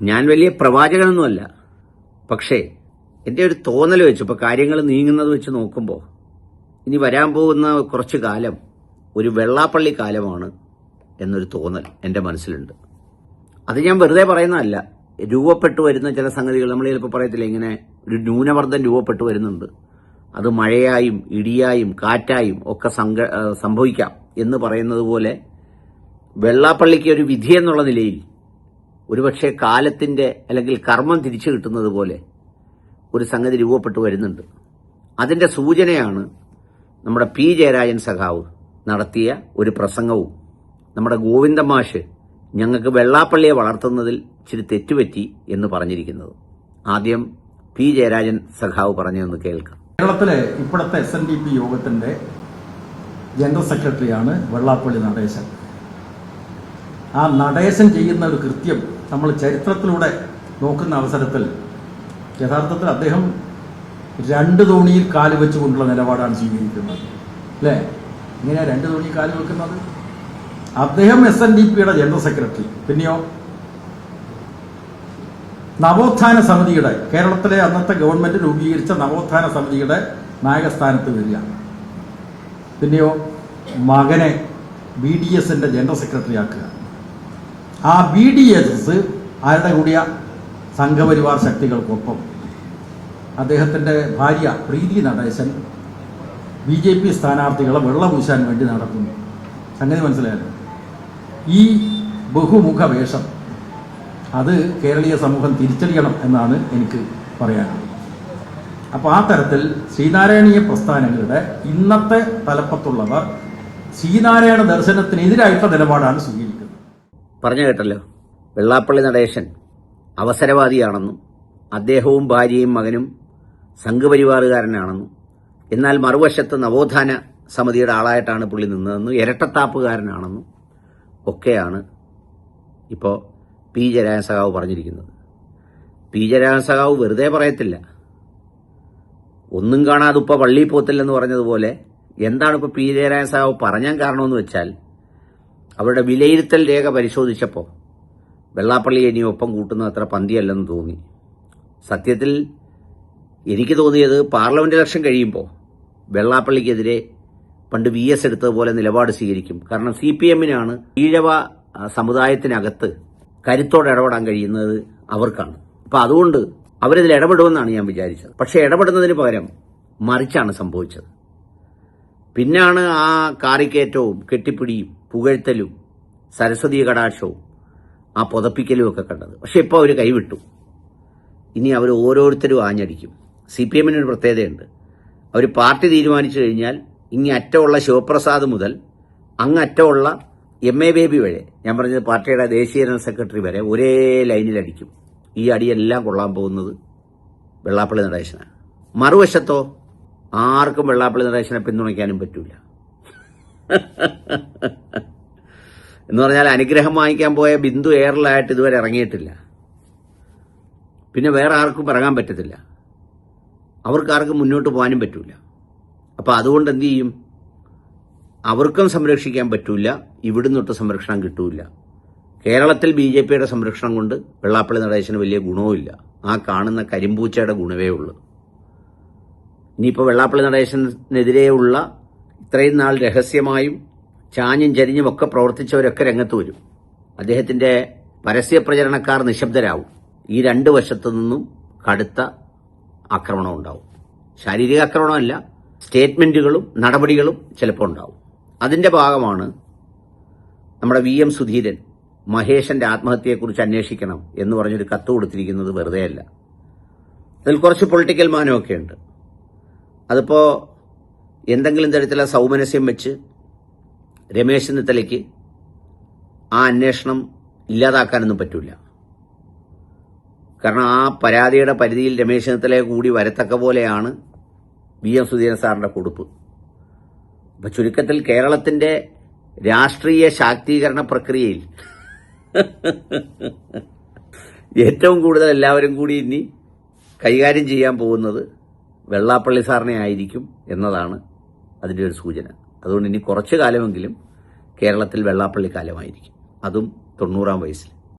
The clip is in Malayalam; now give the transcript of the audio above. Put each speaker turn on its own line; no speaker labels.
ഞാൻ വലിയ പ്രവാചകനൊന്നുമല്ല. പക്ഷേ എൻ്റെ ഒരു തോന്നൽ വെച്ച് ഇപ്പോൾ കാര്യങ്ങൾ നീങ്ങുന്നത് വെച്ച് നോക്കുമ്പോൾ ഇനി വരാൻ പോകുന്ന കുറച്ച് കാലം ഒരു വെള്ളാപ്പള്ളി കാലമാണ് എന്നൊരു തോന്നൽ എൻ്റെ മനസ്സിലുണ്ട്. അത് ഞാൻ വെറുതെ പറയുന്നതല്ല. രൂപപ്പെട്ടു വരുന്ന ചില സംഗതികൾ നമ്മൾ ചിലപ്പോൾ പറയത്തില്ല, ഇങ്ങനെ ഒരു ന്യൂനമർദ്ദം രൂപപ്പെട്ടു വരുന്നുണ്ട്, അത് മഴയായും ഇടിയായും കാറ്റായും ഒക്കെ സംഭവിക്കാം എന്ന് പറയുന്നത് പോലെ വെള്ളാപ്പള്ളിക്ക് ഒരു വിധി എന്നുള്ള നിലയിൽ ഒരുപക്ഷെ കാലത്തിൻ്റെ അല്ലെങ്കിൽ കർമ്മം തിരിച്ചു കിട്ടുന്നത് പോലെ ഒരു സംഗതി രൂപപ്പെട്ടു വരുന്നുണ്ട്. അതിൻ്റെ സൂചനയാണ് നമ്മുടെ പി ജയരാജൻ സഖാവ് നടത്തിയ ഒരു പ്രസംഗവും നമ്മുടെ ഗോവിന്ദ മാഷ് ഞങ്ങൾക്ക് വെള്ളാപ്പള്ളിയെ വളർത്തുന്നതിൽ ഇച്ചിരി തെറ്റുപറ്റി എന്ന് പറഞ്ഞിരിക്കുന്നത്. ആദ്യം പി ജയരാജൻ സഖാവ് പറഞ്ഞൊന്ന് കേൾക്കാം.
കേരളത്തിലെ ഇപ്പോഴത്തെ SNDP യോഗത്തിന്റെ ജനറൽ സെക്രട്ടറിയാണ് വെള്ളാപ്പള്ളി നടേശൻ. ആ നടേശൻ ചെയ്യുന്ന ഒരു കൃത്യം നമ്മൾ ചരിത്രത്തിലൂടെ നോക്കുന്ന അവസരത്തിൽ യഥാർത്ഥത്തിൽ അദ്ദേഹം രണ്ട് തോണിയിൽ കാല് വെച്ചുകൊണ്ടുള്ള നിലപാടാണ് സ്വീകരിക്കുന്നത്. അല്ലേ? ഇങ്ങനെയാ രണ്ട് തോണിയിൽ കാല് വെക്കുന്നത്? അദ്ദേഹം SNDPയുടെ ജനറൽ സെക്രട്ടറി, പിന്നെയോ നവോത്ഥാന സമിതിയുടെ, കേരളത്തിലെ അന്നത്തെ ഗവൺമെന്റ് രൂപീകരിച്ച നവോത്ഥാന സമിതിയുടെ നായകസ്ഥാനത്ത് വരിക, പിന്നെയോ മകനെ BDSന്റെ ജനറൽ സെക്രട്ടറി ആക്കുക. ആ BDS ആരുടെ കൂടിയ സംഘപരിവാർ ശക്തികൾക്കൊപ്പം അദ്ദേഹത്തിന്റെ ഭാര്യ പ്രീതി നടേശൻ BJP സ്ഥാനാർത്ഥികളെ വെള്ളപൂശാൻ വേണ്ടി നടക്കുന്നു. സംഗതി മനസ്സിലായല്ലോ. ഈ ബഹുമുഖ വേഷം അത് കേരളീയ സമൂഹം തിരിച്ചറിയണം എന്നാണ് എനിക്ക് പറയാനുള്ളത്. അപ്പോൾ ആ തരത്തിൽ ശ്രീനാരായണീയ പ്രസ്ഥാനങ്ങളുടെ ഇന്നത്തെ തലപ്പത്തുള്ളവർ ശ്രീനാരായണ ദർശനത്തിനെതിരായിട്ടുള്ള നിലപാടാണ് സ്വീകരിക്കുന്നത്.
പറഞ്ഞു കേട്ടല്ലോ, വെള്ളാപ്പള്ളി നടേശൻ അവസരവാദിയാണെന്നും അദ്ദേഹവും ഭാര്യയും മകനും സംഘപരിവാറുകാരനാണെന്നും എന്നാൽ മറുവശത്ത് നവോത്ഥാന സമിതിയുടെ ആളായിട്ടാണ് പുള്ളി നിന്നതെന്നും ഇരട്ടത്താപ്പുകാരനാണെന്നും ഒക്കെയാണ് ഇപ്പോൾ പി ജയരാജൻ സഖാവ് പറഞ്ഞിരിക്കുന്നത്. പി ജയരാജൻ സഖാവ് വെറുതെ പറയത്തില്ല. ഒന്നും കാണാതെ ഉപ്പ വള്ളി പോത്തില്ലെന്ന് പറഞ്ഞതുപോലെ എന്താണ് ഇപ്പോൾ പി ജയരാജൻ സഖാവ് പറഞ്ഞാൽ കാരണമെന്ന് വെച്ചാൽ, അവരുടെ വിലയിരുത്തൽ രേഖ പരിശോധിച്ചപ്പോൾ വെള്ളാപ്പള്ളി ഇനി ഒപ്പം കൂട്ടുന്നത് അത്ര പന്തിയല്ലെന്ന് തോന്നി. സത്യത്തിൽ എനിക്ക് തോന്നിയത് പാർലമെന്റ് ഇലക്ഷൻ കഴിയുമ്പോൾ വെള്ളാപ്പള്ളിക്കെതിരെ പണ്ട് VS എടുത്തതുപോലെ നിലപാട് സ്വീകരിക്കും. കാരണം CPM-നാണ് ഈഴവ സമുദായത്തിനകത്ത് കരുത്തോടെ ഇടപെടാൻ കഴിയുന്നത് അവർക്കാണ്. അപ്പം അതുകൊണ്ട് അവരിതിൽ ഇടപെടുമെന്നാണ് ഞാൻ വിചാരിച്ചത്. പക്ഷേ ഇടപെടുന്നതിന് പകരം മറിച്ചാണ് സംഭവിച്ചത്. പിന്നാണ് ആ കാറിക്കയറ്റവും കെട്ടിപ്പിടിയും പുകഴ്ത്തലും സരസ്വതി കടാക്ഷവും ആ പുതപ്പിക്കലും ഒക്കെ കണ്ടത്. പക്ഷെ ഇപ്പോൾ അവർ കൈവിട്ടു. ഇനി അവർ ഓരോരുത്തരും ആഞ്ഞടിക്കും. CPM-ന് ഒരു പ്രത്യേകതയുണ്ട്. അവർ പാർട്ടി തീരുമാനിച്ചു കഴിഞ്ഞാൽ ഇങ്ങി അറ്റമുള്ള ശിവപ്രസാദ് മുതൽ അങ്ങറ്റമുള്ള MA ബേബി വരെ, ഞാൻ പറഞ്ഞത് പാർട്ടിയുടെ ദേശീയ ജനറൽ സെക്രട്ടറി വരെ ഒരേ ലൈനിലടിക്കും. ഈ അടിയെല്ലാം കൊള്ളാൻ പോകുന്നത് വെള്ളാപ്പള്ളി നടേശനാണ്. മറുവശത്തോ ആർക്കും വെള്ളാപ്പള്ളി നടേശനെ പിന്തുണയ്ക്കാനും പറ്റൂല. എന്ന് പറഞ്ഞാൽ അനുഗ്രഹം വാങ്ങിക്കാൻ പോയ ബിന്ദു എയറിലായിട്ട് ഇതുവരെ ഇറങ്ങിയിട്ടില്ല. പിന്നെ വേറെ ആർക്കും ഇറങ്ങാൻ പറ്റത്തില്ല. അവർക്കാർക്കും മുന്നോട്ട് പോകാനും പറ്റൂല. അപ്പം അതുകൊണ്ട് എന്ത് ചെയ്യും? അവർക്കും സംരക്ഷിക്കാൻ പറ്റൂല, ഇവിടുന്നൊട്ട് സംരക്ഷണം കിട്ടൂല. കേരളത്തിൽ BJPയുടെ സംരക്ഷണം കൊണ്ട് വെള്ളാപ്പള്ളി നടേശന് വലിയ ഗുണവുമില്ല. ആ കാണുന്ന കരിമ്പൂച്ചയുടെ ഗുണവേ ഉള്ളൂ. ഇനിയിപ്പോൾ വെള്ളാപ്പള്ളി നടേശനെതിരെയുള്ള ഇത്രയും നാൾ രഹസ്യമായും ചാഞ്ഞും ചരിഞ്ഞും ഒക്കെ പ്രവർത്തിച്ചവരൊക്കെ രംഗത്ത് വരും. അദ്ദേഹത്തിന്റെ പരസ്യ പ്രചരണക്കാർ നിശബ്ദരാവും. ഈ രണ്ട് വശത്തു നിന്നും കടുത്ത ആക്രമണം ഉണ്ടാവും. ശാരീരിക ആക്രമണമല്ല, സ്റ്റേറ്റ്മെന്റുകളും നടപടികളും ചിലപ്പോൾ ഉണ്ടാവും. അതിന്റെ ഭാഗമാണ് നമ്മുടെ VM സുധീരൻ മഹേഷന്റെ ആത്മഹത്യയെക്കുറിച്ച് അന്വേഷിക്കണം എന്ന് പറഞ്ഞൊരു കത്ത് കൊടുത്തിരിക്കുന്നത് വെറുതെയല്ല. അതിൽ കുറച്ച് പൊളിറ്റിക്കൽ മാനമൊക്കെ ഉണ്ട്. അതിപ്പോൾ എന്തെങ്കിലും തരത്തിലുള്ള സൗമനസ്യം വെച്ച് രമേശ് ചെന്നിത്തലയ്ക്ക് ആ അന്വേഷണം ഇല്ലാതാക്കാനൊന്നും പറ്റില്ല. കാരണം ആ പരാതിയുടെ പരിധിയിൽ രമേശ് ചെന്നിത്തലയെ കൂടി വരത്തക്ക പോലെയാണ് VM സുധീരൻ സാറിന്റെ കൊടുപ്പ്. അപ്പം ചുരുക്കത്തിൽ കേരളത്തിന്റെ രാഷ്ട്രീയ ശാക്തീകരണ പ്രക്രിയയിൽ ഏറ്റവും കൂടുതൽ എല്ലാവരും കൂടി ഇനി കൈകാര്യം ചെയ്യാൻ പോകുന്നത് വെള്ളാപ്പള്ളി സാറിനെ ആയിരിക്കും എന്നതാണ് അതിൻ്റെ ഒരു സൂചന. അതുകൊണ്ട് ഇനി കുറച്ചു കാലമെങ്കിലും കേരളത്തിൽ വെള്ളാപ്പള്ളി കാലമായിരിക്കും, അതും 90-ാം വയസ്സിൽ.